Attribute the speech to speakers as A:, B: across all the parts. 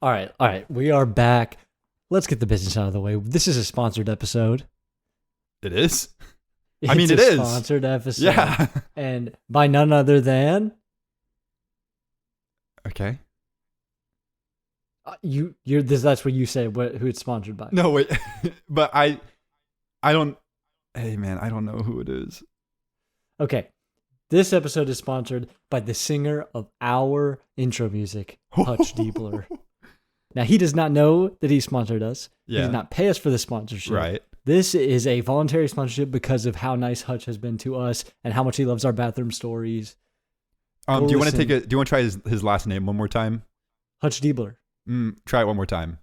A: All right. We are back. Let's get the business out of the way. This is a sponsored episode.
B: It is?
A: It's
B: it
A: a
B: is.
A: Sponsored episode.
B: Yeah.
A: And by none other than...
B: Okay.
A: That's what you say, who it's sponsored by.
B: No, wait. But I don't... Hey, man, I don't know who it is.
A: Okay. This episode is sponsored by the singer of our intro music, Hutch Diebler. Now, he does not know that he sponsored us.
B: Yeah.
A: He did not pay us for the sponsorship.
B: Right.
A: This is a voluntary sponsorship because of how nice Hutch has been to us and how much he loves our bathroom stories.
B: Do you want to try his last name one more time?
A: Hutch Diebler.
B: Try it one more time.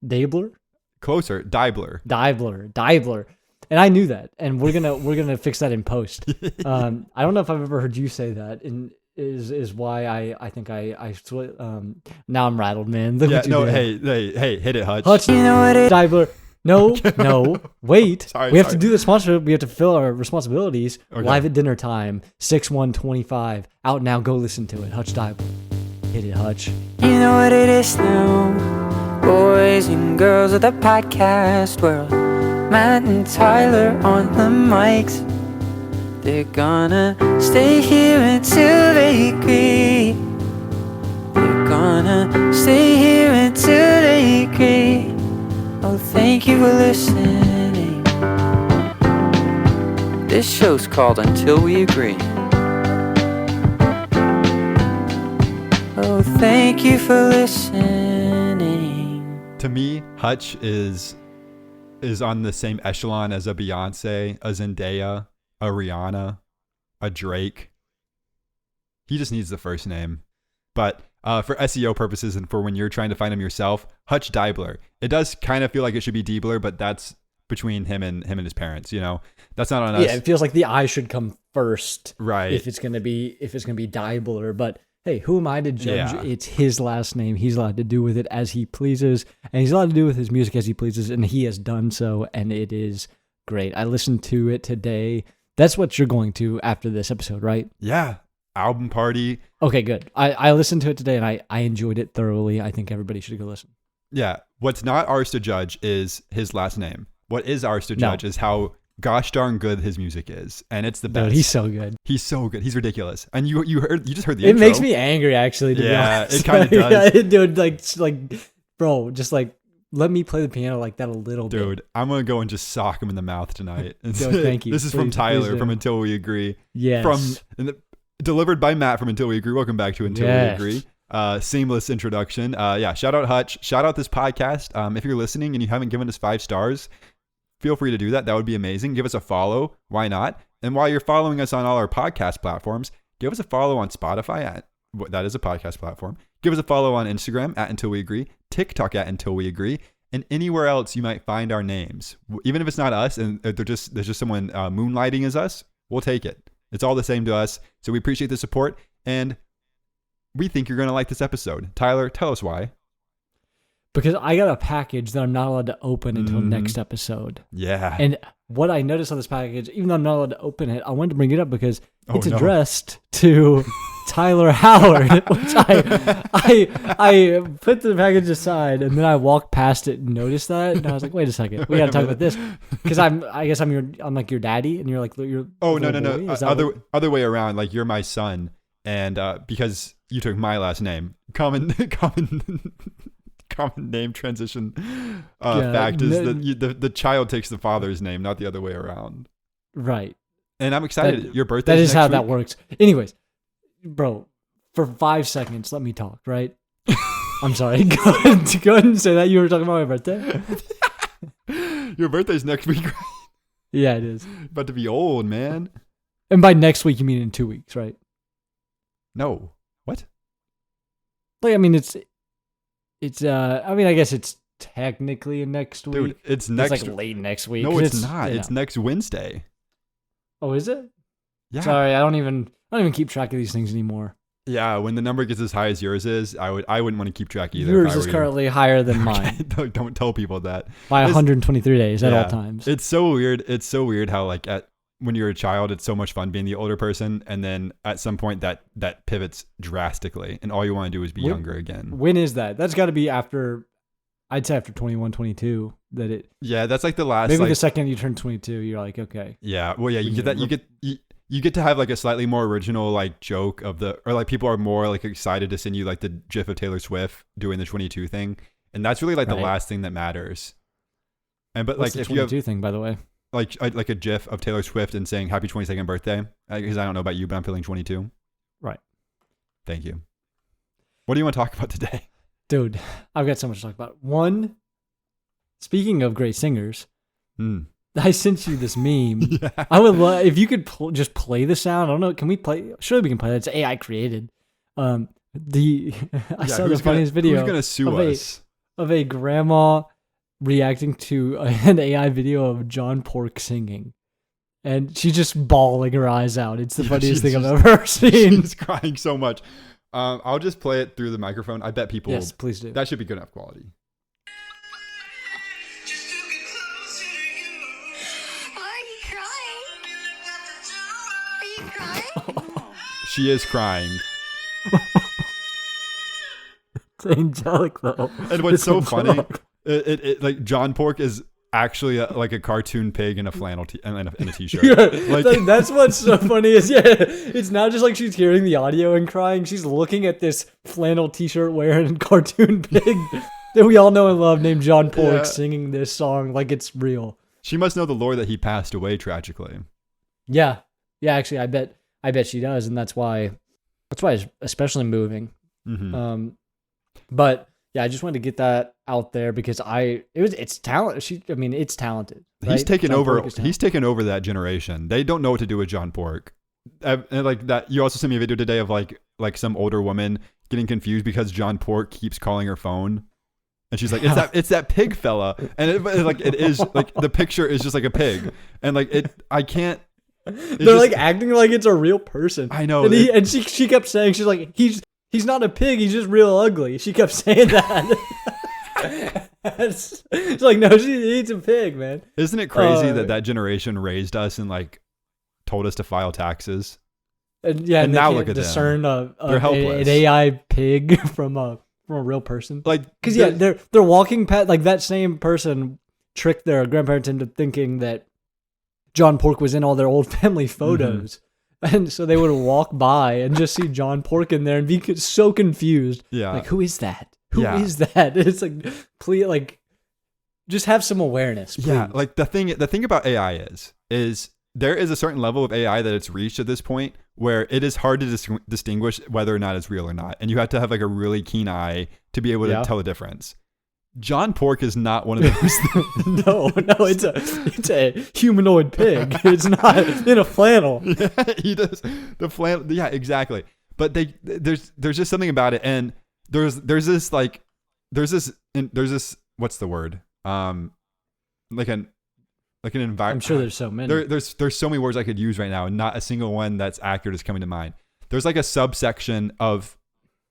A: Dabler?
B: Closer.
A: Diebler. And I knew that, and we're gonna fix that in post. I don't know if I've ever heard you say that, and is why I think now I'm rattled, man. Look what you did.
B: Hey, hit it, Hutch.
A: Hutch, you know what it is? Diebler. No, wait.
B: Sorry,
A: we have to do the sponsorship. We have to fill our responsibilities. Okay. Live at dinner time, 6/1/25. Out now. Go listen to it. Hutch Diebler. Hit it, Hutch.
C: You know what it is now. Boys and girls of the podcast world. Matt and Tyler on the mics. They're gonna stay here until they agree. They're gonna stay here until they agree. Oh, thank you for listening. This show's called Until We Agree. Oh, thank you for listening.
B: To me, Hutch is on the same echelon as a Beyonce, a Zendaya, a Rihanna, a Drake. He just needs the first name. But for SEO purposes and for when you're trying to find him yourself, Hutch Diebler. It does kind of feel like it should be Diebler, but that's between him and his parents, you know. That's not on us.
A: Yeah, it feels like the I should come first.
B: Right.
A: If it's gonna be Diebler, but hey, who am I to judge?
B: Yeah.
A: It's his last name. He's allowed to do with it as he pleases, and he's allowed to do with his music as he pleases, and he has done so, and it is great. I listened to it today. That's what you're going to after this episode, right?
B: Yeah. Album party.
A: Okay, good. I listened to it today, and I enjoyed it thoroughly. I think everybody should go listen.
B: Yeah. What's not ours to judge is his last name. What is ours to judge is how gosh darn good his music is, and it's the best.
A: Dude, he's so good.
B: He's so good. He's ridiculous. And you just heard the
A: intro. It makes me angry, actually. To be honest.
B: It kind of does.
A: Dude, like, bro, just like let me play the piano like that a little bit.
B: Dude, I'm gonna go and just sock him in the mouth tonight.
A: Dude, thank you.
B: This is from Tyler from Until We Agree.
A: Yes.
B: Delivered by Matt from Until We Agree. Welcome back to Until We Agree. Seamless introduction. Shout out Hutch. Shout out this podcast. If you're listening and you haven't given us 5 stars, feel free to do that. That would be amazing. Give us a follow. Why not? And while you're following us on all our podcast platforms, give us a follow on Spotify. That is a podcast platform. Give us a follow on Instagram at Until We Agree, TikTok at Until We Agree, and anywhere else you might find our names. Even if it's not us and there's just someone moonlighting as us, we'll take it. It's all the same to us. So we appreciate the support, and we think you're going to like this episode. Tyler, tell us why.
A: Because I got a package that I'm not allowed to open until next episode.
B: Yeah.
A: And what I noticed on this package, even though I'm not allowed to open it, I wanted to bring it up because it's addressed to Tyler Howard, which I put the package aside, and then I walked past it and noticed that, and I was like, wait a second, we got to talk about this, because I'm like your daddy, and you're like your
B: no, other way around, like you're my son, and because you took my last name, common name transition fact is that the child takes the father's name, not the other way around.
A: Right.
B: And I'm excited. Your birthday.
A: That is how that works. Anyways, bro, for 5 seconds, let me talk. Right. I'm sorry. Go ahead and say that. You were talking about my birthday.
B: Your birthday's next week, right?
A: Yeah, it is.
B: About to be old, man.
A: And by next week, you mean in 2 weeks, right?
B: No. What?
A: Like, I mean, it's. I mean, I guess it's technically next week.
B: Dude, it's
A: like late next week.
B: No, it's not. It's next Wednesday.
A: Oh, is it?
B: Yeah.
A: Sorry, I don't even keep track of these things anymore.
B: Yeah, when the number gets as high as yours is, I wouldn't want to keep track either.
A: Yours is currently higher than mine.
B: Don't tell people that.
A: By 123 days at all times.
B: It's so weird. It's so weird how like at when you're a child, it's so much fun being the older person, and then at some point that pivots drastically, and all you want to do is be younger again.
A: When is that? That's got to be after, I'd say after 21, 22. That it.
B: Yeah, that's like the last.
A: Maybe
B: like,
A: the second you turn 22, you're like, okay.
B: Yeah, well, yeah, you get that. You get to have like a slightly more original like joke of or like people are more like excited to send you like the GIF of Taylor Swift doing the 22 thing, and that's really like the last thing that matters. And but
A: What's
B: like
A: the
B: if
A: 22
B: you have
A: thing, by the way.
B: like a GIF of Taylor Swift and saying happy 22nd birthday, because I don't know about you, but I'm feeling 22.
A: Right.
B: Thank you. What do you want to talk about today?
A: Dude, I've got so much to talk about. One, speaking of great singers, I sent you this meme. Yeah. I would love if you could just play the sound. I don't know. Can we play? Surely we can play that. It's AI created. I saw the funniest video.
B: Who's gonna sue us?
A: Of a grandma reacting to an AI video of John Pork singing, and she's just bawling her eyes out. It's the funniest thing I've ever seen.
B: She's crying so much. I'll just play it through the microphone. I bet people.
A: Yes, please do.
B: That should be good enough quality. She is crying.
A: It's angelic though.
B: And what's so funny, it like John Pork is actually like a cartoon pig in a flannel in a t-shirt.
A: Yeah, like, that's what's so funny is it's not just like she's hearing the audio and crying. She's looking at this flannel t-shirt wearing cartoon pig that we all know and love named John Pork singing this song like it's real.
B: She must know the lore that he passed away tragically.
A: Yeah. Actually, I bet she does, and that's why it's especially moving.
B: Mm-hmm.
A: But yeah, I just wanted to get that out there because it's talent. It's talented. Right?
B: He's taken over. He's taken over that generation. They don't know what to do with John Pork. And like that. You also sent me a video today of like some older woman getting confused because John Pork keeps calling her phone, and she's like, "It's that pig fella," and it is like the picture is just like a pig, and like I can't.
A: They're like acting like it's a real person.
B: I know.
A: And she kept saying, she's like, he's not a pig, he's just real ugly. She kept saying that. It's like, no, he's a pig, man.
B: Isn't it crazy that generation raised us and like told us to file taxes?
A: And
B: now look at
A: discern
B: them. They're helpless.
A: An AI pig from a real person.
B: Like,
A: because they're walking past, like that same person tricked their grandparents into thinking that John Pork was in all their old family photos. Mm-hmm. And so they would walk by and just see John Pork in there and be so confused.
B: Yeah.
A: Like, who is that? Who is that? It's like, please, like, just have some awareness. Please.
B: Yeah. Like the thing about AI is there is a certain level of AI that it's reached at this point where it is hard to distinguish whether or not it's real or not. And you have to have like a really keen eye to be able to tell the difference. John Pork is not one of those.
A: No, it's a humanoid pig. It's not in a flannel.
B: Yeah, he does the flannel. Yeah, exactly. But there's just something about it, and there's this what's the word? Like an environment.
A: I'm sure there's so many.
B: There's so many words I could use right now, and not a single one that's accurate is coming to mind. There's like a subsection of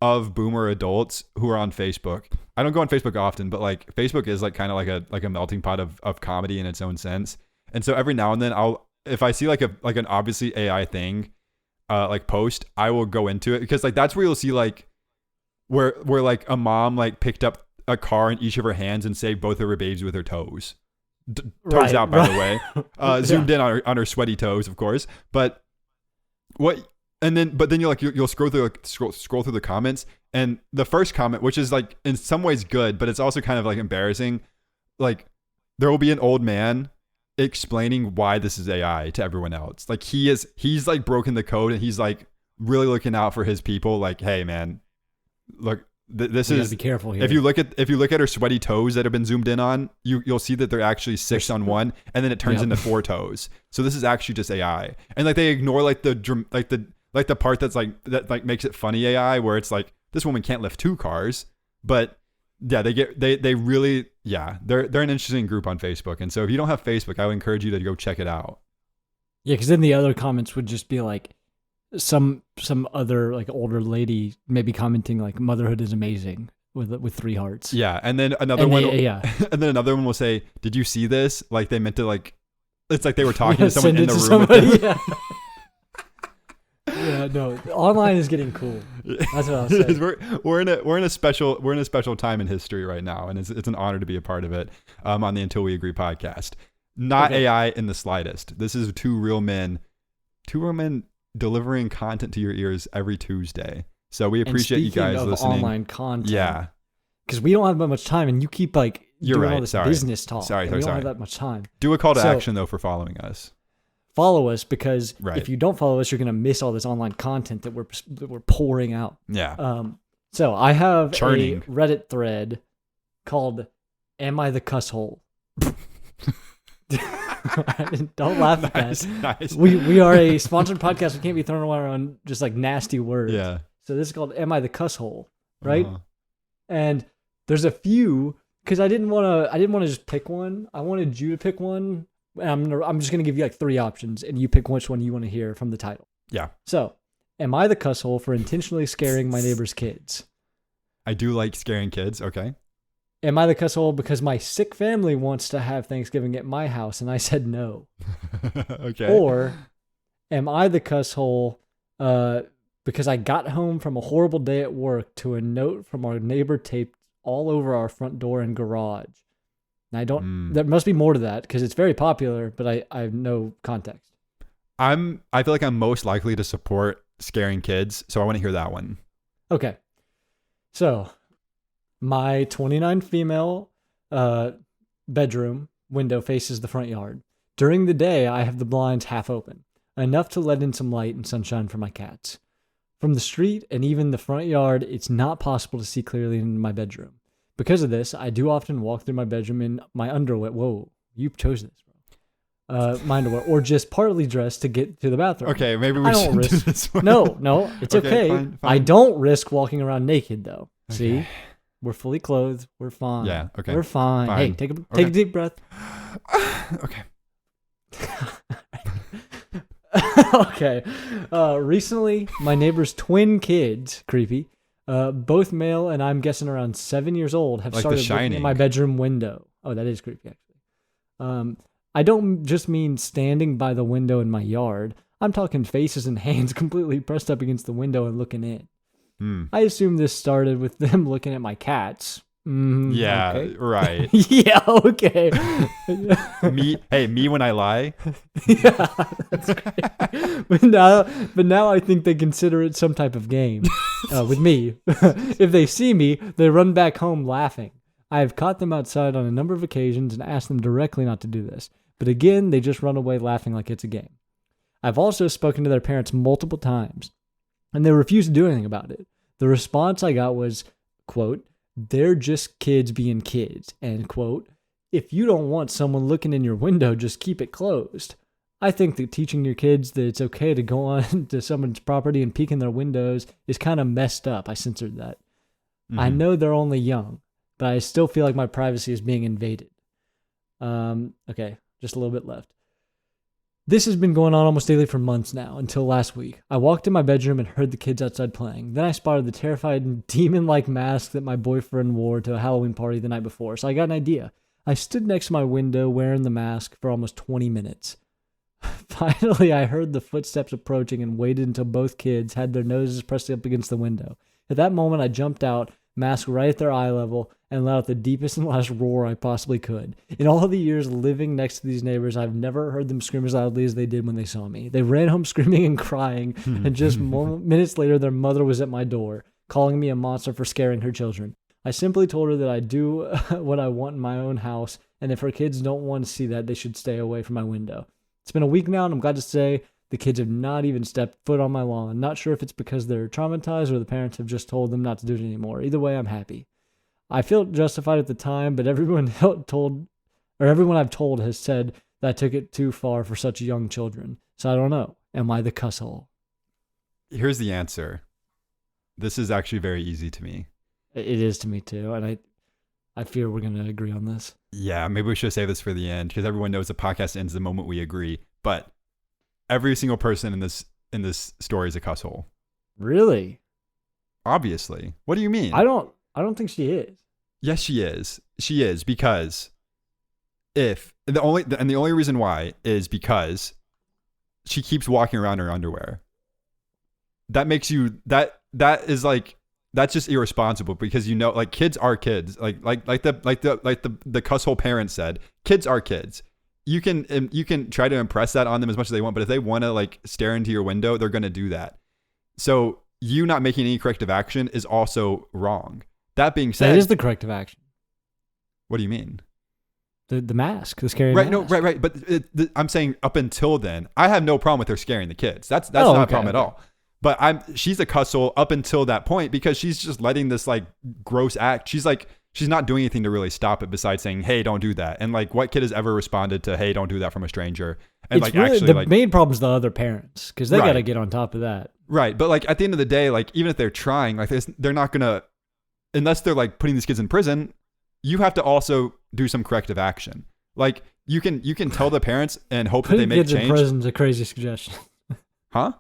B: boomer adults who are on Facebook. I don't go on Facebook often, but like Facebook is like kind of like a melting pot of comedy in its own sense. And so every now and then if I see like an obviously AI thing, like post, I will go into it because like that's where you'll see like where like a mom like picked up a car in each of her hands and saved both of her babies with her toes. Toes out, by the way. Zoomed in on her sweaty toes, of course. But then you'll scroll through the comments, and the first comment, which is like in some ways good, but it's also kind of like embarrassing. Like there will be an old man explaining why this is AI to everyone else. Like he's like broken the code, and he's like really looking out for his people. Like, hey man, look, this is,
A: be careful here.
B: If you look at her sweaty toes that have been zoomed in on, you'll see that they're actually 6 on one, and then it turns into 4 toes. So this is actually just AI, and like they ignore like the part that makes it funny AI, where it's like this woman can't lift 2 cars, but yeah, they really they're an interesting group on Facebook. And so if you don't have Facebook, I would encourage you to go check it out.
A: Yeah, because then the other comments would just be like some other like older lady maybe commenting like motherhood is amazing with 3 hearts.
B: Yeah, and then another one will say, "Did you see this? Like they meant to like It's like they were talking to someone
A: Send
B: in
A: it
B: the
A: to
B: room with them.
A: Yeah, no, online is getting cool. That's what I'll say.
B: we're in a special time in history right now, and it's an honor to be a part of it on the Until We Agree podcast. Not AI in the slightest. This is two real men delivering content to your ears every Tuesday. So we appreciate you guys listening.
A: Online content.
B: Yeah,
A: because we don't have that much time, and you keep like
B: you're
A: doing
B: right.
A: all this
B: Sorry.
A: business talk. We don't have that much time.
B: Do a call to action though for following us.
A: Follow us, because if you don't follow us, you're gonna miss all this online content that we're pouring out.
B: Yeah.
A: So I have
B: Churning.
A: a Reddit thread called "Am I the Cusshole?" Don't laugh at that.
B: Nice.
A: We are a sponsored podcast. We can't be throwing around just like nasty words.
B: Yeah.
A: So this is called "Am I the Cusshole?" Right?
B: Uh-huh.
A: And there's a few, because I didn't want to just pick one. I wanted you to pick one. And I'm just gonna give you like 3 options, and you pick which one you want to hear from the title.
B: Yeah.
A: So, am I the cusshole for intentionally scaring my neighbor's kids?
B: I do like scaring kids. Okay.
A: Am I the cusshole because my sick family wants to have Thanksgiving at my house and I said no?
B: Okay.
A: Or am I the cusshole because I got home from a horrible day at work to a note from our neighbor taped all over our front door and garage? And I don't. There must be more to that because it's very popular, but I have no context.
B: I feel like I'm most likely to support scaring kids, so I want to hear that one.
A: Okay. So, my 29 female bedroom window faces the front yard. During the day, I have the blinds half open, enough to let in some light and sunshine for my cats. From the street and even the front yard, it's not possible to see clearly into my bedroom. Because of this, I do often walk through my bedroom in my underwear. Whoa, you chose this, bro. My underwear, or just partly dressed to get to the bathroom.
B: Okay, maybe we should do this one.
A: No, it's okay.
B: Fine.
A: I don't risk walking around naked, though.
B: Okay.
A: See? We're fully clothed. We're fine.
B: Yeah, okay.
A: We're fine. Hey, take a deep breath.
B: Okay.
A: Okay. Recently, my neighbor's twin kids, creepy, both male and I'm guessing around 7 years old, have
B: like
A: started looking at my bedroom window. Oh, that is creepy, actually. I don't just mean standing by the window in my yard. I'm talking faces and hands completely pressed up against the window and looking in. I assume this started with them looking at my cats.
B: Yeah,
A: okay.
B: right.
A: Yeah, okay.
B: me when I lie.
A: Yeah, that's great. But now I think they consider it some type of game with me. If they see me, they run back home laughing. I have caught them outside on a number of occasions and asked them directly not to do this. But again, they just run away laughing like it's a game. I've also spoken to their parents multiple times, and they refuse to do anything about it. The response I got was, quote, "They're just kids being kids," end quote. "If you don't want someone looking in your window, just keep it closed." I think that teaching your kids that it's okay to go on to someone's property and peek in their windows is kind of messed up. I censored that. I know they're only young, but I still feel like my privacy is being invaded. Okay, just a little bit left. This has been going on almost daily for months now, until last week. I walked in my bedroom and heard the kids outside playing. Then I spotted the terrified demon-like mask that my boyfriend wore to a Halloween party the night before, so I got an idea. I stood next to my window wearing the mask for almost 20 minutes. Finally, I heard the footsteps approaching and waited until both kids had their noses pressed up against the window. At that moment, I jumped out, mask right at their eye level, and let out the deepest and loudest roar I possibly could. In all the years living next to these neighbors, I've never heard them scream as loudly as they did when they saw me. They ran home screaming and crying, and just minutes later, their mother was at my door, calling me a monster for scaring her children. I simply told her that I do what I want in my own house, and if her kids don't want to see that, they should stay away from my window. It's been a week now, and I'm glad to say the kids have not even stepped foot on my lawn. Not sure if it's because they're traumatized or the parents have just told them not to do it anymore. Either way, I'm happy. I felt justified at the time, but everyone I've told has said that I took it too far for such young children. So I don't know. Am I the cusshole?
B: Here's the answer. This is actually very easy to me.
A: It is to me too, and I fear we're going to agree on this.
B: Yeah, maybe we should save this for the end because everyone knows the podcast ends the moment we agree. But every single person in this story is a cusshole.
A: Really?
B: Obviously. What do you mean?
A: I don't think she is.
B: Yes, she is. She is because the only reason why is because she keeps walking around in her underwear. That makes you that is like that's just irresponsible because like kids are kids. Like the cusshole parent said, kids are kids. You can try to impress that on them as much as they want, but if they want to like stare into your window, they're going to do that. So you not making any corrective action is also wrong. That being said,
A: that is the corrective action.
B: What do you mean?
A: The mask, the scary
B: mask.
A: No,
B: right. But I'm saying up until then, I have no problem with her scaring the kids. That's not a problem at all. But she's a cusshole up until that point because she's just letting this like gross act. She's not doing anything to really stop it besides saying, "Hey, don't do that." And like, what kid has ever responded to, "Hey, don't do that" from a stranger? And
A: it's really, actually, the main problem is the other parents because they got to get on top of that.
B: Right, but like at the end of the day, like even if they're trying, like they're not gonna, unless they're like putting these kids in prison. You have to also do some corrective action. Like you can tell the parents and hope that they make change. Putting kids in
A: prison is a crazy suggestion.
B: Huh?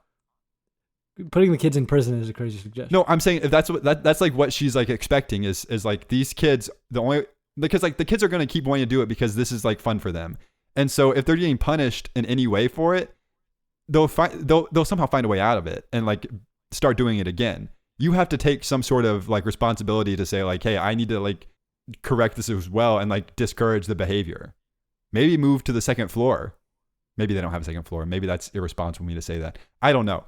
A: Putting the kids in prison is a crazy suggestion.
B: No, I'm saying if that's like what she's like expecting is like these kids because like the kids are gonna keep wanting to do it because this is like fun for them. And so if they're getting punished in any way for it, they'll somehow find a way out of it and like start doing it again. You have to take some sort of like responsibility to say like, hey, I need to like correct this as well and like discourage the behavior. Maybe move to the second floor. Maybe they don't have a second floor. Maybe that's irresponsible of me to say that. I don't know.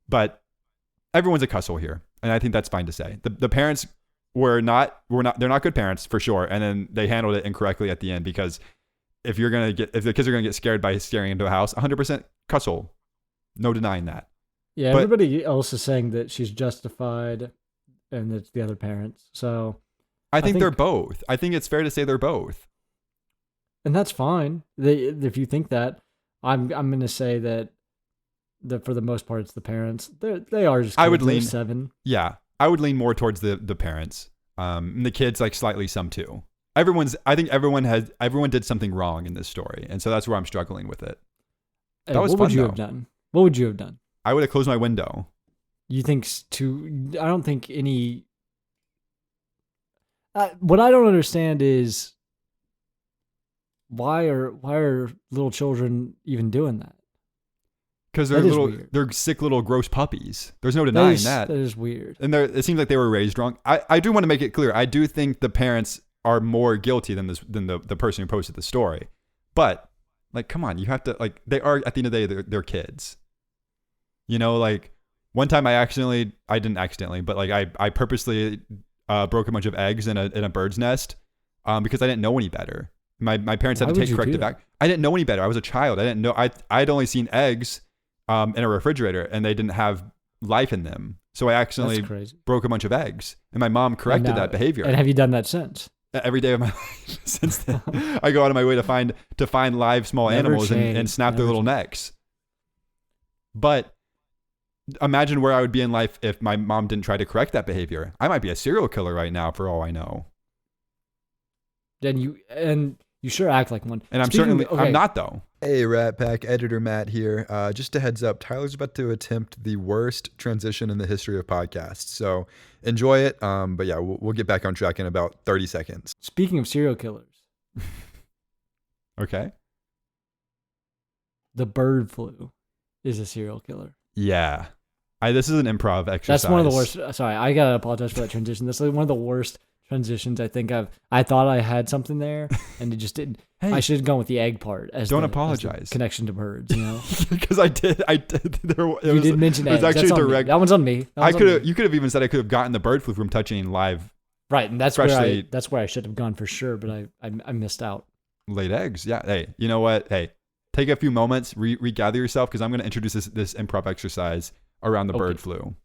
B: But everyone's a cusshole here. And I think that's fine to say. The parents they're not good parents for sure. And then they handled it incorrectly at the end because if the kids are going to get scared by staring into a house, 100% cusshole. No denying that.
A: Yeah. But everybody else is saying that she's justified and it's the other parents. So
B: I think they're both. I think it's fair to say they're both.
A: And that's fine. If you think that, I'm going to say that for the most part, it's the parents. They are just kids.
B: I would lean
A: 7.
B: Yeah. I would lean more towards the parents. And the kids, like slightly some too. I think everyone did something wrong in this story. And so that's where I'm struggling with it.
A: That was fun, What would you have done? What would you have done?
B: I would have closed my window.
A: You think I don't think any... what I don't understand is why are little children even doing that?
B: Because they're sick little gross puppies. There's no denying that.
A: That is weird.
B: And it seems like they were raised wrong. I do want to make it clear. I do think the parents are more guilty than the person who posted the story. But like, come on, you have to like they are at the end of the day they're kids. You know, like one time I didn't accidentally, but like I purposely broke a bunch of eggs in a bird's nest because I didn't know any better. My parents had to take corrective action. I didn't know any better. I was a child. I didn't know. I'd only seen eggs in a refrigerator and they didn't have life in them. So I accidentally broke a bunch of eggs and my mom corrected that behavior.
A: And have you done that since?
B: Every day of my life since then. I go out of my way to find live small animals and snap their little necks. But imagine where I would be in life if my mom didn't try to correct that behavior. I might be a serial killer right now for all I know.
A: And you sure act like one.
B: And I'm not though. Hey, Rat Pack, Editor Matt here. Just a heads up, Tyler's about to attempt the worst transition in the history of podcasts. So enjoy it. But yeah, we'll get back on track in about 30 seconds.
A: Speaking of serial killers.
B: Okay.
A: The bird flu is a serial killer.
B: Yeah. This is an improv exercise.
A: That's one of the worst. Sorry, I got to apologize for that transition. This is one of the worst transitions I think I thought I had something there and it just didn't. Hey, I should have gone with the egg part
B: apologize.
A: As the connection to birds, you know.
B: Because I did
A: you did mention eggs. It was actually direct. That one's on me.
B: You could have even said I could have gotten the bird flu from touching live.
A: Right, and that's where I should have gone for sure, but I missed out.
B: Laid eggs. Yeah. Hey, you know what? Hey, take a few moments, regather yourself because I'm going to introduce this improv exercise around the bird flu.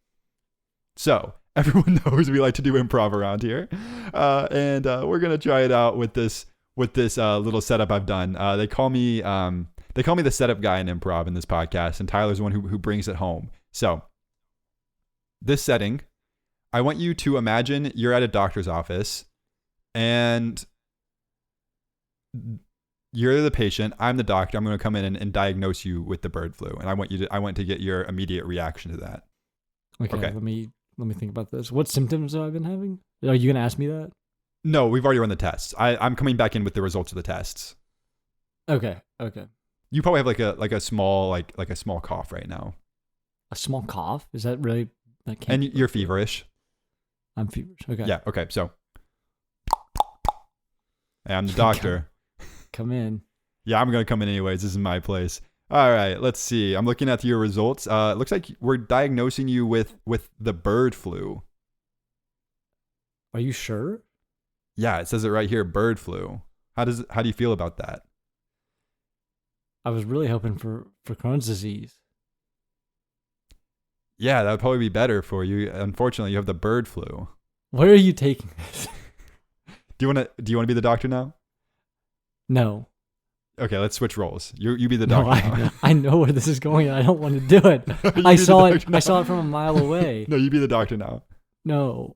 B: So everyone knows we like to do improv around here, and we're gonna try it out with this little setup I've done. They call me the setup guy in improv in this podcast, and Tyler's the one who brings it home. So this setting, I want you to imagine you're at a doctor's office, and you're the patient. I'm the doctor. I'm going to come in and diagnose you with the bird flu, and I want to get your immediate reaction to that.
A: Okay. Let me think about this. What symptoms have I been having? Are you going to ask me that?
B: No, we've already run the tests. I'm coming back in with the results of the tests.
A: Okay.
B: You probably have like a small like a small cough right now.
A: A small cough? Is that really? That
B: And you're feverish.
A: I'm feverish. Okay.
B: Yeah. Okay. So, hey, I'm the doctor.
A: Come in.
B: Yeah, I'm gonna come in anyways. This is my place. All right. Let's see. I'm looking at your results. It looks like we're diagnosing you with the bird flu.
A: Are you sure?
B: Yeah, it says it right here. Bird flu. How do you feel about that?
A: I was really hoping for Crohn's disease.
B: Yeah, that would probably be better for you. Unfortunately, you have the bird flu.
A: Where are you taking this?
B: Do you want to be the doctor now?
A: No.
B: Okay, let's switch roles. You be the doctor now.
A: I know where this is going, and I don't want to do it. I saw it from a mile away.
B: No, you be the doctor now.
A: No.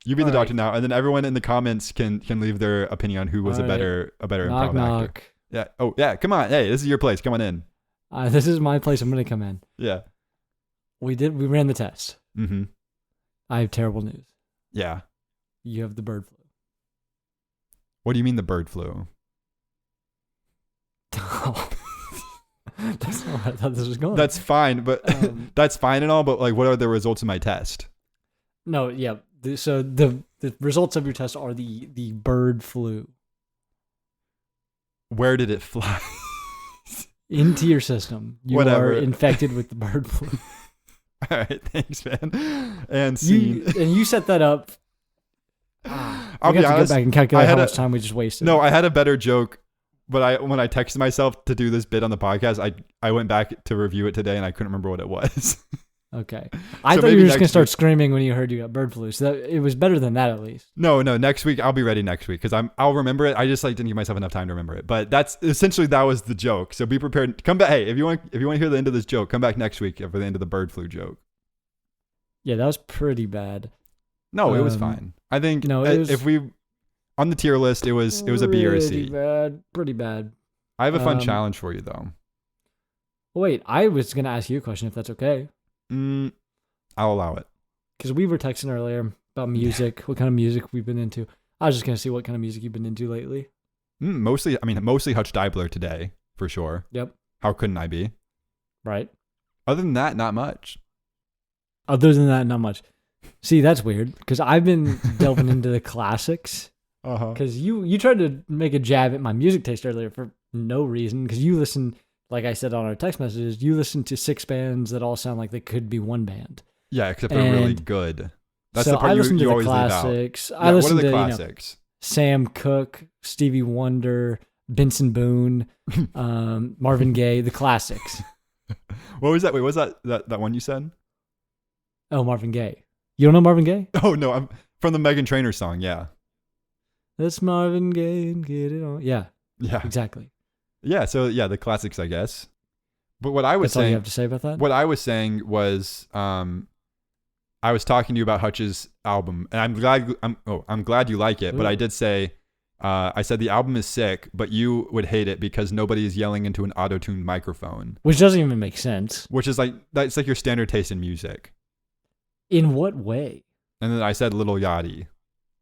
B: You be the doctor now, and then everyone in the comments can leave their opinion on who was a better improv actor. Yeah. Oh yeah. Come on. Hey, this is your place. Come on in.
A: This is my place. I'm gonna come in.
B: Yeah.
A: We ran the test.
B: Mm-hmm.
A: I have terrible news.
B: Yeah.
A: You have the bird flu.
B: What do you mean the bird flu?
A: That's not where I thought this was going.
B: That's fine, but that's fine and all. But like, what are the results of my test?
A: No. Yeah. So the results of your test are the bird flu.
B: Where did it fly?
A: Into your system. You are infected with the bird flu.
B: All right, thanks, man. And scene.
A: You set that up.
B: I'll be honest.
A: To go back and calculate how much time we just wasted.
B: No, I had a better joke, but when I texted myself to do this bit on the podcast, I went back to review it today and I couldn't remember what it was.
A: Okay. I thought you were just going to start screaming when you heard you got bird flu. So it was better than that at least.
B: No. Next week, I'll be ready next week because I'll remember it. I just didn't give myself enough time to remember it. But that was the joke. So be prepared. Come back. Hey, if you want to hear the end of this joke, come back next week for the end of the bird flu joke.
A: Yeah, that was pretty bad.
B: No, it was fine. I think if we on the tier list, it was a B or a C.
A: Pretty bad.
B: I have a fun challenge for you though.
A: Wait, I was going to ask you a question if that's okay.
B: I'll allow it.
A: Because we were texting earlier about music, what kind of music we've been into. I was just going to see what kind of music you've been into lately.
B: Mostly Hutch Diebler today, for sure.
A: Yep.
B: How couldn't I be?
A: Right.
B: Other than that, not much.
A: Other than that, not much. See, that's weird, because I've been delving into the classics. Because you tried to make a jab at my music taste earlier for no reason, because you listen... Like I said on our text messages, you listen to 6 bands that all sound like they could be one band.
B: Yeah, except they're really good. That's
A: so
B: the part
A: I listen to
B: you
A: the
B: always
A: classics.
B: leave out. Yeah,
A: I listen
B: what are the
A: to
B: classics?
A: Sam Cooke, Stevie Wonder, Benson Boone, Marvin Gaye, the classics.
B: What was that? Wait, what was that one you said?
A: Oh, Marvin Gaye. You don't know Marvin Gaye?
B: Oh no, I'm from the Meghan Trainor song. Yeah.
A: That's Marvin Gaye and get it on. Yeah.
B: Yeah.
A: Exactly.
B: Yeah, so the classics, I guess. But what I was
A: That's
B: saying,
A: all you have to say about that?
B: What I was saying was, I was talking to you about Hutch's album, and I'm glad you like it. Ooh. But I did say, I said the album is sick, but you would hate it because nobody is yelling into an auto-tuned microphone,
A: which doesn't even make sense.
B: Which is that's like your standard taste in music.
A: In what way?
B: And then I said Lil Yachty.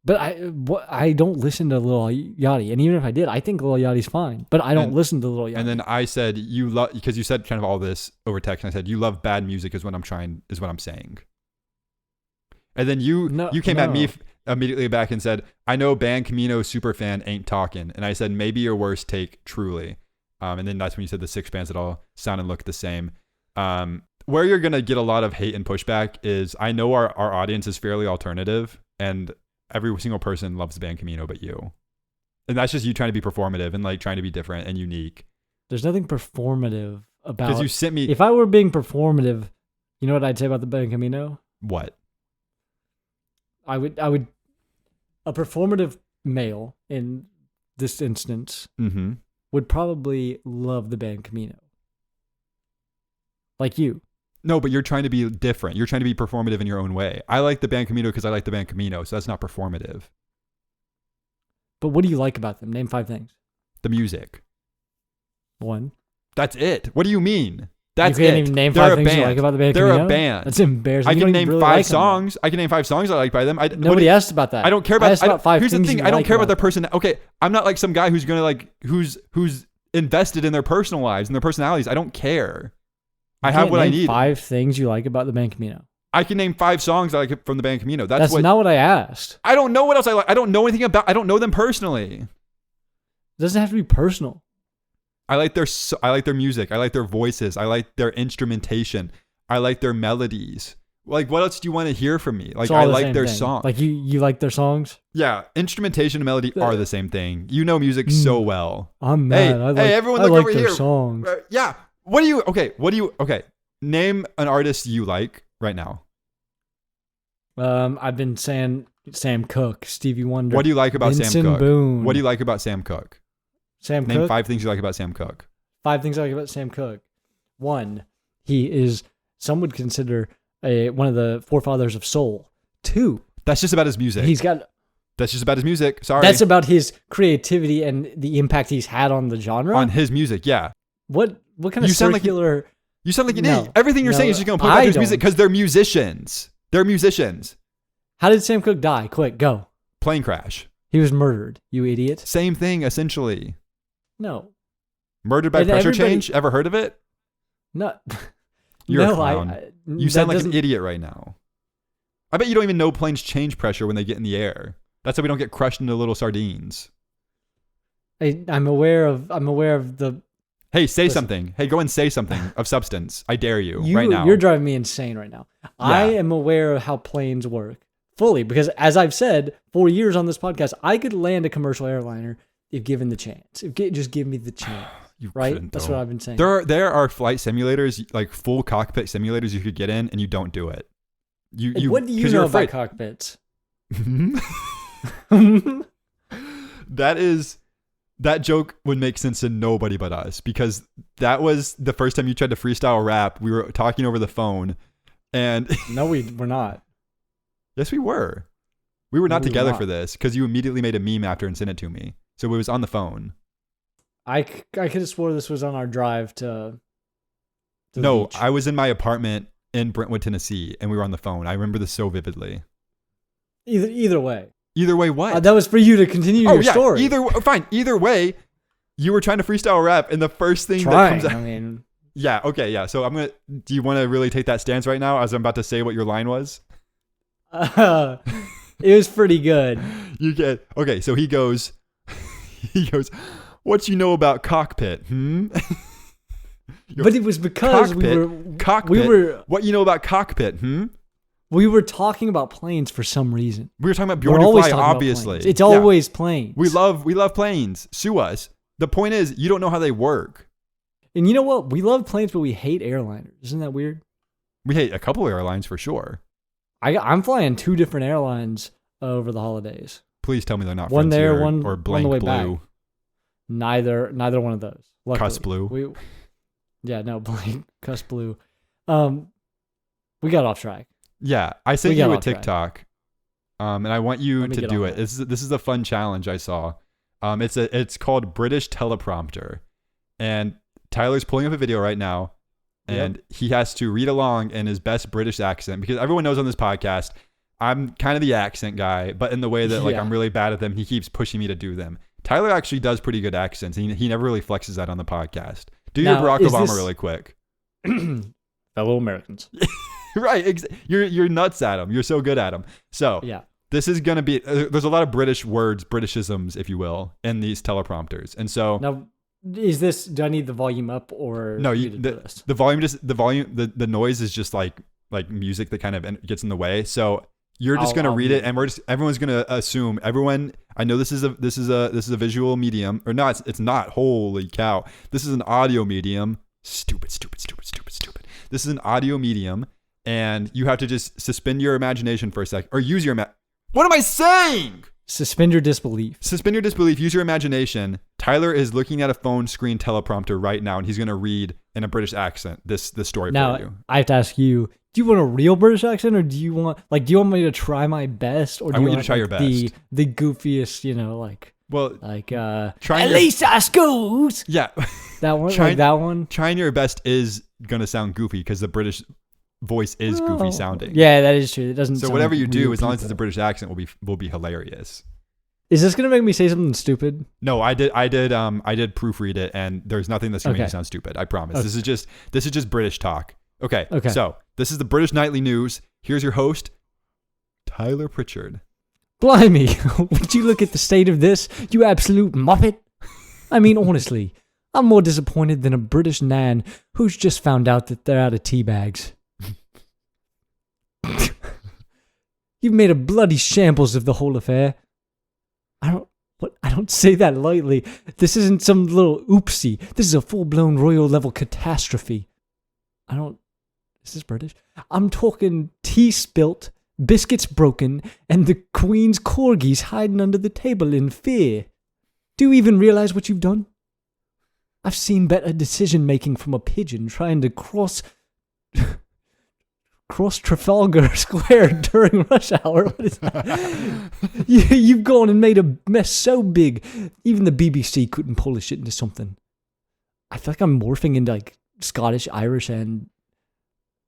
A: But I don't listen to Lil Yachty, and even if I did, I think Lil Yachty's fine. But I don't listen to Lil Yachty.
B: And then I said because you said kind of all this over text, and I said you love bad music is what I'm saying. And then you came at me immediately back and said, I know Ban Camino superfan ain't talking, and I said maybe your worst take truly, and then that's when you said the 6 bands that all sound and look the same. Where you're gonna get a lot of hate and pushback is I know our audience is fairly alternative and. Every single person loves Ban Camino but you. And that's just you trying to be performative and like trying to be different and unique.
A: There's nothing performative about...
B: Because you sent me...
A: If I were being performative, you know what I'd say about the Ban Camino?
B: What?
A: I would... A performative male, in this instance, would probably love the Ban Camino. Like you.
B: No, but you're trying to be different. You're trying to be performative in your own way. I like the Ban Camino because I like the Ban Camino, so that's not performative.
A: But what do you like about them? Name 5 things.
B: The music.
A: 1.
B: That's it. What do you mean? That's it.
A: You can't even name 5 things you like about the Ban Camino?
B: They're a band.
A: That's embarrassing.
B: I can name really 5 songs. I can name 5 songs I like by them.
A: Nobody asked about that.
B: I don't care about...
A: I asked about 5
B: here's
A: things
B: the thing.
A: you
B: I don't
A: like
B: care about their person. Okay, I'm not like some guy who's going to like... Who's invested in their personal lives and their personalities. I don't care. I
A: You
B: have
A: can't
B: what I
A: name
B: need.
A: 5 things you like about the band Camino.
B: I can name 5 songs I like from the band Camino.
A: That's not what I asked.
B: I don't know what else I like. I don't know anything about. I don't know them personally.
A: It doesn't have to be personal.
B: I like their music. I like their voices. I like their instrumentation. I like their melodies. Like, what else do you want to hear from me? Like, I like their songs.
A: Like you like their songs?
B: Yeah, instrumentation and melody are the same thing. You know music so well.
A: I'm mad.
B: Hey, everyone,
A: I
B: look
A: like
B: over
A: their
B: here.
A: songs.
B: Yeah. Okay. Name an artist you like right now.
A: I've been saying Sam Cooke, Stevie Wonder.
B: What do you like about Sam
A: Vincent
B: Cooke?
A: Boone.
B: What do you like about Sam Cooke?
A: Sam
B: Name
A: Cooke?
B: 5 things you like about Sam Cooke.
A: 5 things I like about Sam Cooke. 1, he is, some would consider one of the forefathers of soul. 2,
B: That's just about his music. That's just about his music. Sorry.
A: That's about his creativity and the impact he's had on the genre.
B: On his music, yeah.
A: What kind of circular?
B: You sound like an
A: No.
B: idiot. Everything you're
A: No,
B: saying is just going to point back to his music
A: don't.
B: because they're musicians. They're musicians.
A: How did Sam Cooke die? Quick, go.
B: Plane crash.
A: He was murdered. You idiot.
B: Same thing, essentially.
A: No.
B: Murdered by
A: And
B: pressure
A: everybody-
B: change? Ever heard of it?
A: No.
B: You're
A: no,
B: a clown. You
A: that
B: sound like an
A: doesn't-
B: idiot right now. I bet you don't even know planes change pressure when they get in the air. That's how we don't get crushed into little sardines.
A: I'm aware of the.
B: Hey, say
A: Listen.
B: something. Hey, go and say something of substance. I dare you right now.
A: You're driving me insane right now. I am aware of how planes work fully because, as I've said for years on this podcast, I could land a commercial airliner if given the chance. Just give me the chance.
B: You
A: Right?
B: couldn't,
A: That's
B: though.
A: what I've been saying.
B: There are flight simulators, like full cockpit simulators you could get in, and you don't do it.
A: What do you
B: 'cause
A: know
B: you're
A: about
B: afraid.
A: cockpits?
B: That joke would make sense to nobody but us because that was the first time you tried to freestyle rap. We were talking over the phone, and
A: No, we're not.
B: yes, we were. We were not
A: No, we
B: together
A: were
B: for
A: not.
B: this because you immediately made a meme after and sent it to me. So it was on the phone.
A: I could have swore this was on our drive to the
B: No,
A: beach.
B: I was in my apartment in Brentwood, Tennessee, and we were on the phone. I remember this so vividly.
A: Either way.
B: Either way, what?
A: That was for you to continue your story.
B: Fine. Either way, you were trying to freestyle rap, and the first thing that
A: Trying.
B: comes out.
A: I mean,
B: Yeah. Okay. Yeah. So do you want to really take that stance right now, as I'm about to say what your line was?
A: it was pretty good.
B: You get okay. So he goes. What you know about cockpit?
A: But it was because
B: Cockpit.
A: we were
B: What you know about cockpit?
A: we were talking about planes for some reason.
B: We were talking about
A: We're
B: Bjorn
A: always
B: Fly,
A: talking about
B: obviously.
A: planes. It's
B: Yeah.
A: always planes.
B: We love planes. Sue us. The point is, you don't know how they work.
A: And you know what? We love planes, but we hate airliners. Isn't that weird?
B: We hate a couple of airlines for sure.
A: I'm flying 2 different airlines over the holidays.
B: Please tell me they're not
A: One there,
B: Frontier
A: one
B: or
A: on
B: Blank
A: the way
B: Blue,
A: back. Neither one of those. Luckily.
B: Cuss Blue.
A: Blank Cuss Blue. We got off track.
B: Yeah, I sent
A: We got
B: you a
A: off track.
B: TikTok, and I want you
A: Let me
B: to
A: get
B: do
A: on
B: it.
A: that.
B: This is a fun challenge I saw. It's called British Teleprompter, and Tyler's pulling up a video right now, and he has to read along in his best British accent because everyone knows on this podcast I'm kind of the accent guy, but in the way that
A: Yeah.
B: I'm really bad at them. He keeps pushing me to do them. Tyler actually does pretty good accents. He never really flexes that on the podcast. Do your
A: Now,
B: Barack
A: is
B: Obama
A: this-
B: really quick.
A: Fellow Americans.
B: Right. You're nuts at him. You're so good at him. So
A: Yeah.
B: this is going to be, there's a lot of British words, Britishisms, if you will, in these teleprompters. And so
A: Now, do I need the volume up or
B: no,
A: you to do this?
B: the noise is just like music that kind of gets in the way. So you're just going to
A: I'll
B: read it,
A: mute.
B: and everyone's going to assume I know this is a visual medium, or not. It's not. Holy cow. This is an audio medium. Stupid. This is an audio medium, and you have to just suspend your imagination for a sec, or use your what am I saying?
A: Suspend your disbelief.
B: Suspend your disbelief. Use your imagination. Tyler is looking at a phone screen teleprompter right now, and he's going to read in a British accent this story
A: Now,
B: for you.
A: I have to ask you, do you want a real British accent or do you want me to try my best or do
B: I
A: you
B: want you
A: want
B: to try your best.
A: the goofiest,
B: Well, trying
A: at
B: your-
A: least I schools.
B: yeah,
A: That one,
B: Try-
A: like that one.
B: trying your best is going to sound goofy because the British voice is goofy
A: Oh.
B: sounding.
A: Yeah, that is true. It doesn't
B: So
A: sound
B: whatever
A: like
B: you do,
A: real
B: as long as it's a
A: people.
B: British accent, will be hilarious.
A: Is this gonna make me say something stupid?
B: No, I did proofread it, and there's nothing that's gonna make you sound stupid. I promise.
A: Okay.
B: This is just British talk. Okay.
A: Okay.
B: So this is the British Nightly News. Here's your host, Tyler Pritchard.
A: Blimey, would you look at the state of this, you absolute muppet? I mean, honestly, I'm more disappointed than a British nan who's just found out that they're out of tea bags. You've made a bloody shambles of the whole affair. I don't say that lightly. This isn't some little oopsie. This is a full-blown royal level catastrophe. Is this British? I'm talking tea spilt, biscuits broken, and the Queen's corgis hiding under the table in fear. Do you even realize what you've done? I've seen better decision-making from a pigeon trying to cross Trafalgar Square during rush hour. What is that? You've gone and made a mess so big, even the BBC couldn't polish it into something. I feel like I'm morphing into like Scottish, Irish, and...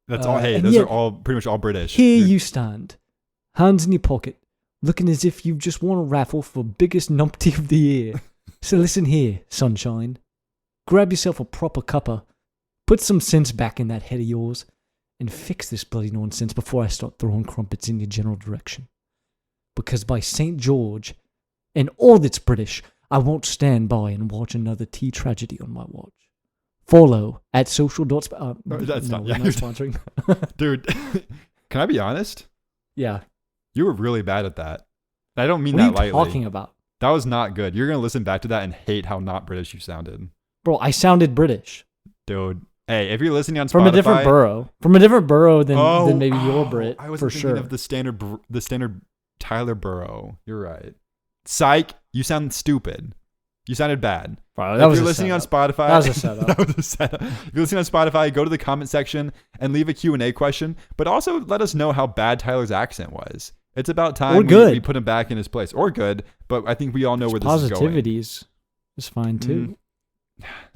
B: That's all. Hey, those are all pretty much all British.
A: Here you stand, hands in your pocket, looking as if you've just won a raffle for biggest numpty of the year. So listen here, sunshine. Grab yourself a proper cuppa, put some sense back in that head of yours, and fix this bloody nonsense before I start throwing crumpets in your general direction. Because by St. George, and all that's British, I won't stand by and watch another tea tragedy on my watch. Follow at social dots.
B: That's
A: no,
B: not,
A: we're not sponsoring.
B: Dude, can I be honest?
A: Yeah.
B: You were really bad at that. I don't mean
A: What are
B: that
A: you
B: lightly.
A: talking about?
B: That was not good. You're going to listen back to that and hate how not British you sounded.
A: Bro, I sounded British.
B: Dude. Hey, if you're listening on Spotify...
A: From a different borough than maybe your Brit,
B: I was
A: for
B: thinking
A: sure.
B: of the standard Tyler Burrow. You're right. Psych, you sound stupid. You sounded bad.
A: Bro,
B: If you're listening on Spotify...
A: That was a setup.
B: That was a setup. If you're listening on Spotify, go to the comment section and leave a Q&A question, but also let us know how bad Tyler's accent was. It's about time we put him back in his place. Or good, but I think we all know where this is going.
A: Positivity is fine too.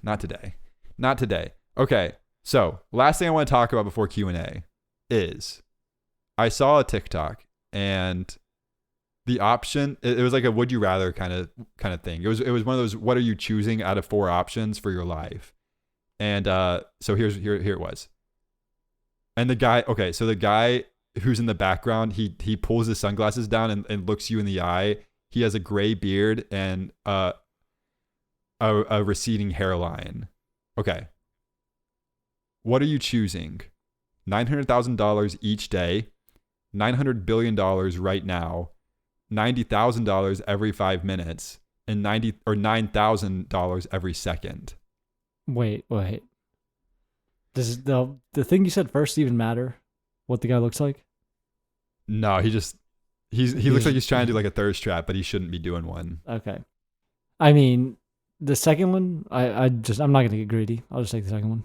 B: Not today. Not today. Okay, so last thing I want to talk about before Q&A is I saw a TikTok and the option, it was like a would you rather kind of thing. It was one of those what are you choosing out of 4 options for your life. And so here it was. And the guy who's in the background, he pulls his sunglasses down and looks you in the eye. He has a gray beard and a receding hairline. Okay. What are you choosing? $900,000 each day, $900 billion right now, $90,000 every 5 minutes, and $9,000 every second.
A: Wait. Does the thing you said first even matter? What the guy looks like?
B: No, he looks like he's trying to do like a thirst trap, but he shouldn't be doing one.
A: Okay. I mean, the second one, I'm not gonna get greedy. I'll just take the second one.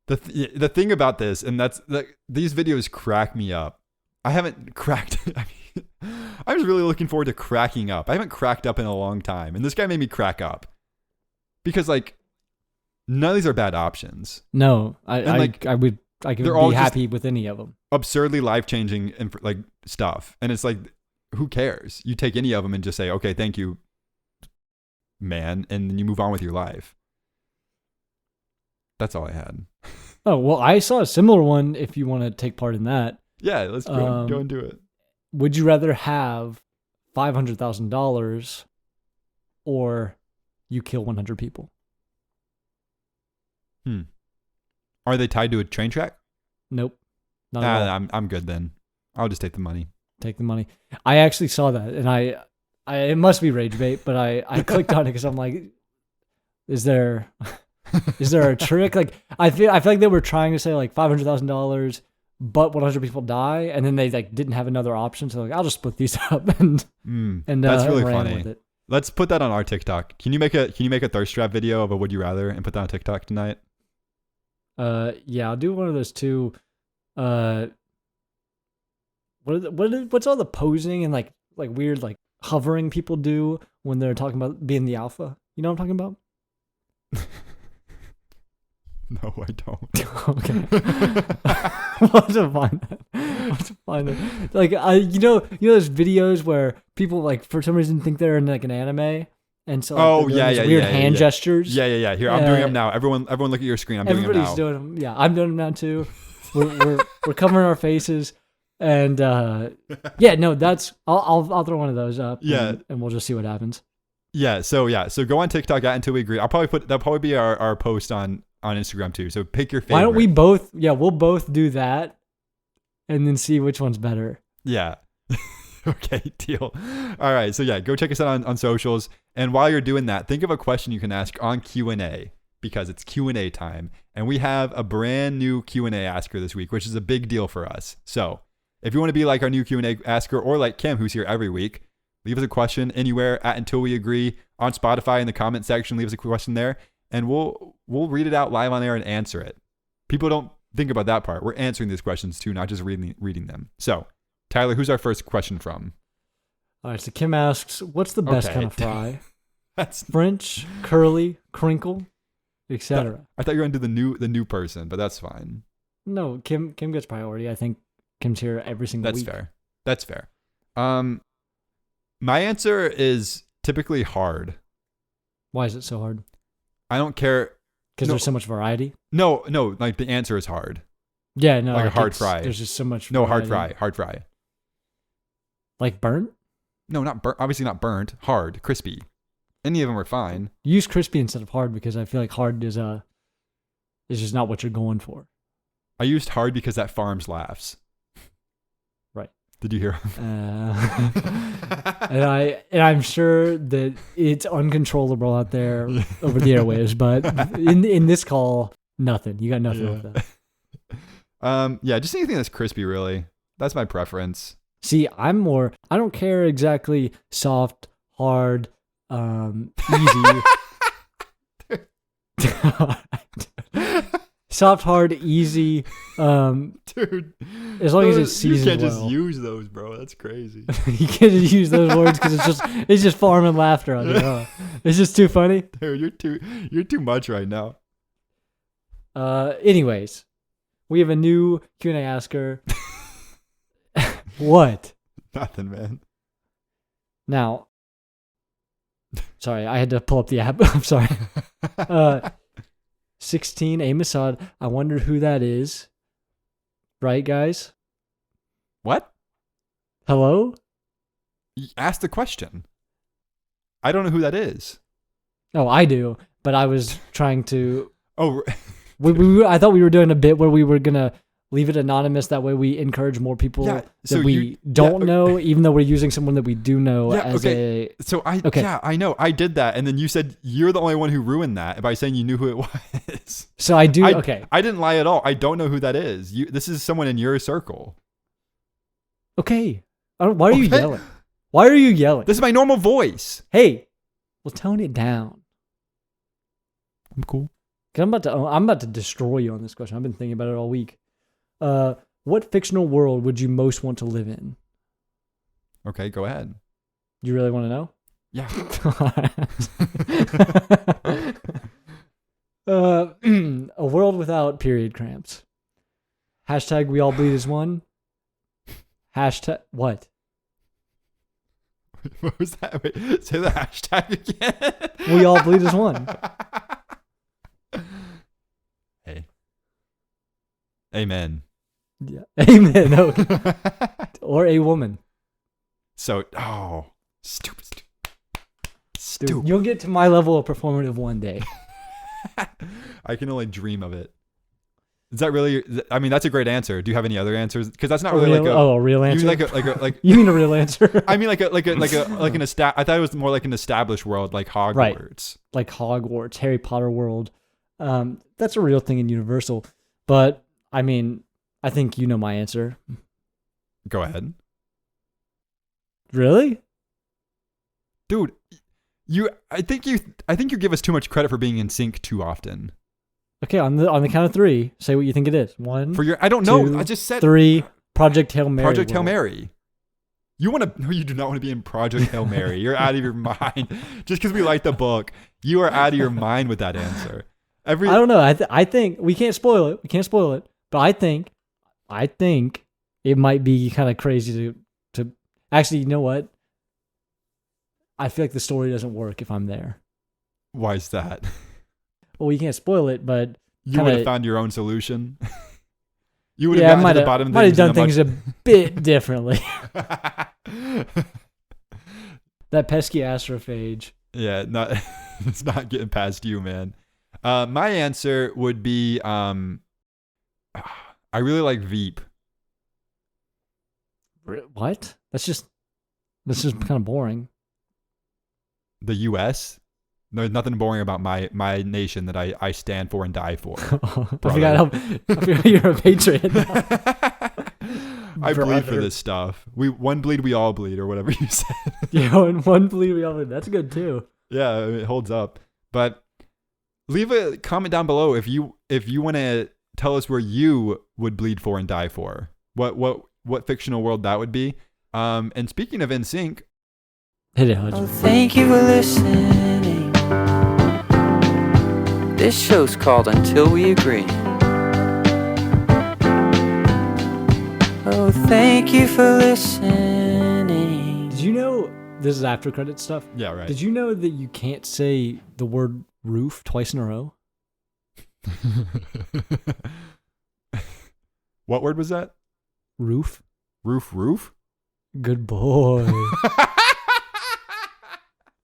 B: The thing about this, and that's these videos crack me up. I haven't cracked. I was really looking forward to cracking up. I haven't cracked up in a long time, and this guy made me crack up because like none of these are bad options.
A: No, I could be happy with any of them.
B: Absurdly life-changing and like stuff, and it's like, who cares? You take any of them and just say, okay, thank you, man, and then you move on with your life. That's all I had.
A: Oh, well, I saw a similar one if you want to take part in that.
B: Yeah, let's go and do it.
A: Would you rather have $500,000 or you kill 100 people?
B: Are they tied to a train track?
A: Nope. Not at all.
B: I'm good then. I'll just take the money.
A: Take the money. I actually saw that, and I it must be rage bait, but I clicked on it because I'm like, is there a trick? Like I feel like they were trying to say like $500,000, but 100 people die, and then they like didn't have another option, so like I'll just split these up and
B: that's really
A: ran
B: funny.
A: with it.
B: Let's put that on our TikTok. Can you make a thirst trap video of a would you rather and put that on TikTok tonight?
A: Yeah, I'll do one of those too. What's all the posing and like weird like hovering people do when they're talking about being the alpha? You know what I'm talking about?
B: No, I don't.
A: Okay. We'll have to find that. We'll have to find it. Like, those videos where people, like, for some reason think they're in, like, an anime. And so, like, weird hand gestures.
B: Yeah. Here, I'm doing them now. Everyone look at your screen. I'm doing them now.
A: Everybody's doing them. Yeah, I'm doing them now, too. We're covering our faces. And, that's... I'll throw one of those up.
B: Yeah.
A: And we'll just see what happens.
B: Yeah, so go on TikTok Until We Agree. That'll probably be our post on Instagram too. So pick your favorite.
A: Why don't we both? Yeah, we'll both do that, and then see which one's better.
B: Yeah. Okay, deal. All right, so go check us out on socials. And while you're doing that, think of a question you can ask on Q&A because it's Q&A time, and we have a brand new Q&A asker this week, which is a big deal for us. So if you want to be like our new Q&A asker, or like Kim, who's here every week, leave us a question anywhere at Until We Agree on Spotify in the comment section. Leave us a question there, and we'll read it out live on air and answer it. People don't think about that part. We're answering these questions too, not just reading them. So, Tyler, who's our first question from?
A: All right, so Kim asks, what's the best kind of fry?
B: That's
A: French, curly, crinkle, etc.
B: I thought you were going to do the new person, but that's fine.
A: No, Kim gets priority. I think Kim's here every single week.
B: That's fair. My answer is typically hard.
A: Why is it so hard?
B: I don't care.
A: Because there's so much variety?
B: No, like the answer is hard.
A: Yeah, no.
B: Like a hard fry.
A: There's just so much
B: No,
A: variety.
B: hard fry.
A: Like burnt?
B: No, not burnt. Obviously not burnt. Hard, crispy. Any of them are fine.
A: Use crispy instead of hard because I feel like hard is just not what you're going for.
B: I used hard because that farms laughs.
A: Right.
B: Did you hear him?
A: And I'm sure that it's uncontrollable out there over the airwaves, but in this call, nothing. You got nothing with that.
B: Just anything that's crispy, really. That's my preference.
A: See, I don't care exactly soft, hard, easy. Soft, hard, easy.
B: Dude,
A: as long as it's seasoned
B: you can't
A: well.
B: just use those, bro. That's crazy.
A: You can't just use those words because it's just farm and laughter on you. Huh? It's just too funny.
B: Dude, you're too much right now.
A: Anyways, we have a new Q&A asker. What?
B: Nothing, man.
A: Now, sorry, I had to pull up the app. I'm sorry. 16, A. Masad. I wonder who that is. Right, guys?
B: What?
A: Hello?
B: Ask the question. I don't know who that is.
A: Oh, I do, but I was trying to...
B: Oh,
A: I thought we were doing a bit where we were going to leave it anonymous. That way we encourage more people that we don't know, even though we're using someone that we do know
B: I know. I did that. And then you said you're the only one who ruined that by saying you knew who it was.
A: So I do.
B: I didn't lie at all. I don't know who that is. This is someone in your circle.
A: Okay. Why are you yelling? Why are you yelling?
B: This is my normal voice.
A: Hey, well, tone it down.
B: I'm cool.
A: I'm about to destroy you on this question. I've been thinking about it all week. What fictional world would you most want to live in?
B: Okay, go ahead.
A: You really want to know?
B: Yeah.
A: A world without period cramps. Hashtag we all bleed as one. Hashtag what?
B: What was that? Wait, say the hashtag again.
A: We all bleed as one.
B: Hey. Amen.
A: Yeah. Amen. Okay. Or a woman.
B: So, stupid.
A: Dude, you'll get to my level of performative one day.
B: I can only dream of it. Is that really? I mean, that's a great answer. Do you have any other answers? Because that's not really
A: a real answer.
B: You
A: mean a real answer?
B: I mean, like an I thought it was more like an established world, like Hogwarts.
A: Right. Like Hogwarts, Harry Potter world. That's a real thing in Universal. But I mean, I think you know my answer.
B: Go ahead.
A: Really?
B: Dude, I think you give us too much credit for being in sync too often.
A: Okay, on the count of three, say what you think it is. One.
B: I don't know. I just said
A: 3. Project Hail Mary.
B: Project Hail Mary. You do not want to be in Project Hail Mary. You're out of your mind. Just because we like the book, you are out of your mind with that answer.
A: I don't know. I think we can't spoil it. But I think it might be kind of crazy to actually. You know what? I feel like the story doesn't work if I'm there.
B: Why is that?
A: Well, you can't spoil it, but
B: You would have found your own solution. You would have gotten to the bottom of
A: things. Might have done things
B: a
A: bit differently. That pesky astrophage.
B: Yeah, it's not getting past you, man. My answer would be I really like Veep.
A: What? That's just kind of boring.
B: The U.S. There's nothing boring about my nation that I stand for and die for.
A: I forgot you're a patriot.
B: I bleed for this stuff. One bleed, we all bleed, or whatever you said.
A: Yeah, one bleed, we all bleed. That's good too.
B: Yeah, it holds up. But leave a comment down below if you want to tell us where you would bleed for and die for. What fictional world that would be. And speaking of NSYNC,
A: hit it, Hutch.
C: Oh, thank you for listening. This show's called Until We Agree. Oh, thank you for listening.
A: Did you know this is after credit stuff?
B: Yeah, right.
A: Did you know that you can't say the word roof twice in a row?
B: What word was that?
A: Roof.
B: Roof.
A: Good boy.